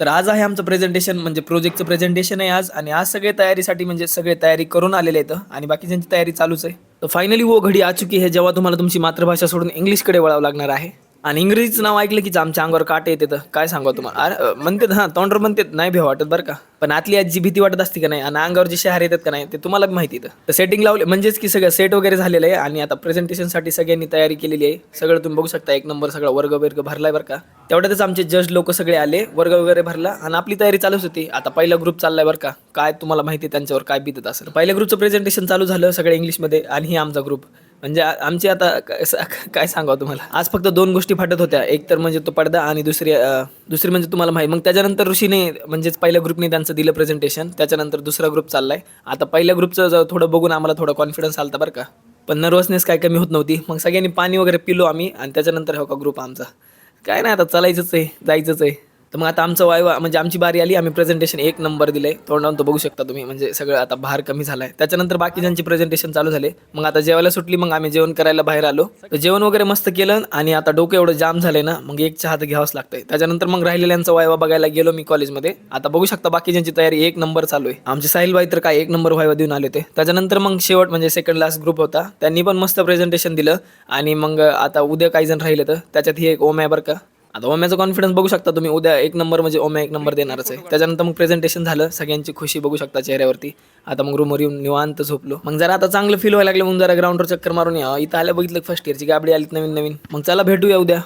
तर आज आहे आमचं प्रेझेंटेशन म्हणजे प्रोजेक्टचं प्रेझेंटेशन आहे आज आणि आज सगळे तयारीसाठी म्हणजे सगळे तयारी करून आलेले आहेत आणि बाकीच्यांची तयारी चालूच आहे. तर फायनली वो घडी आ चुकी है जेव्हा तुम्हाला तुमची मातृभाषा सोडून इंग्लिशकडे वळावं लागणार आहे. आणि इंग्रजीचं नाव ऐकलं की आमच्या अंगावर काटे येते तर काय सांगा तुम्हाला. अरे म्हणतात हां तोंडवर म्हणतात नाही भ्या वाटत बरं का. पण आतली आज जी भीती वाटत असते का नाही आणि अंगावर जी शहर येतात का नाही ते तुम्हाला बी माहिती आहे. तर सेटिंग लावले म्हणजेच की सगळं सेट वगैरे झालेलं आहे आणि आता प्रेझेंटेशनसाठी सगळ्यांनी तयारी केलेली आहे. सगळं तुम्ही बघू शकता एक नंबर सगळा वर्ग भरलाय बरं का. तेवढ्यातच आमचे जज लोक सगळे आले, वर्ग वगैरे भरला आणि आपली तयारी चालूच होती. आता पहिला ग्रुप चाललाय बरं का. काय तुम्हाला माहिती आहे त्यांच्यावर काय बीतत असेल. पहिल्या ग्रुपचं प्रेझेंटेशन चालू झालं सगळं इंग्लिशमध्ये आणि ही आमचा ग्रुप. म्हणजे आमची आता काय सांगावं तुम्हाला. आज फक्त 2 गोष्टी फाटत होत्या. एक तर म्हणजे तो पडदा आणि दुसरी म्हणजे तुम्हाला माहिती. मग त्याच्यानंतर ऋषीने म्हणजेच पहिल्या ग्रुपने त्यांचं दिलं प्रेझेंटेशन. त्याच्यानंतर दुसरा ग्रुप चाललाय. आता पहिल्या ग्रुपचं थोडं बघून आम्हाला थोडा कॉन्फिडन्स आलता बरं का. पण नर्वसनेस काय कमी होत नव्हती. मग सगळ्यांनी पाणी वगैरे पिलो आम्ही आणि त्याच्यानंतर हो का ग्रुप आमचा. काय नाही आता चालायचंच आहे, जायचंच आहे. तर मग आता आमचं वायवा म्हणजे आमची बारी आली. आम्ही प्रेझेंटेशन 1 नंबर दिलंय. तोंडावरून तो बघू शकता तुम्ही. म्हणजे सगळं आता भार कमी झालाय. त्याच्यानंतर बाकीच्यांची प्रेझेंटेशन चालू झाले. मग आता जेवायला सुटली. मग आम्ही जेवण करायला बाहेर आलो. तर जेवण वगैरे मस्त केलं आणि आता डोकं एवढं जाम झालंय ना, मग एक चहा तर घ्यावंच लागतंय. त्याच्यानंतर मग राहिलेल्यांचा वायवा बघायला गेलो मी कॉलेजमध्ये. आता बघू शकता बाकीच्यांची तयारी 1 नंबर चालू आहे. आमचे साहिलबाई तर काय 1 नंबर वायवा देऊन आले होते. त्याच्यानंतर मग शेवट म्हणजे सेकंड लास्ट ग्रुप होता. त्यांनी पण मस्त प्रेझेंटेशन दिलं आणि मग आता उद्या काही जण राहिले तर त्याच्यात ही एक ओम आहे बरं का. आता ओम्याचा कॉन्फिडन्स बघू शकता तुम्ही. उद्या 1 नंबर म्हणजे ओम्या 1 नंबर देणारच आहे. त्याच्यानंतर मग प्रेझेंटेशन झालं. सगळ्यांची खुशी बघू शकता चेहऱ्यावरती. आता मग रूमवर येऊन निवांत झोपलो. मग जरा आता चांगलं फील व्हायला लागलं. मग जरा ग्राउंडवर चक्कर मारून या. इथं आल्या बघितलं फर्स्ट इयरची गाबडी आलीत नवीन. मग चला भेटूया उद्या.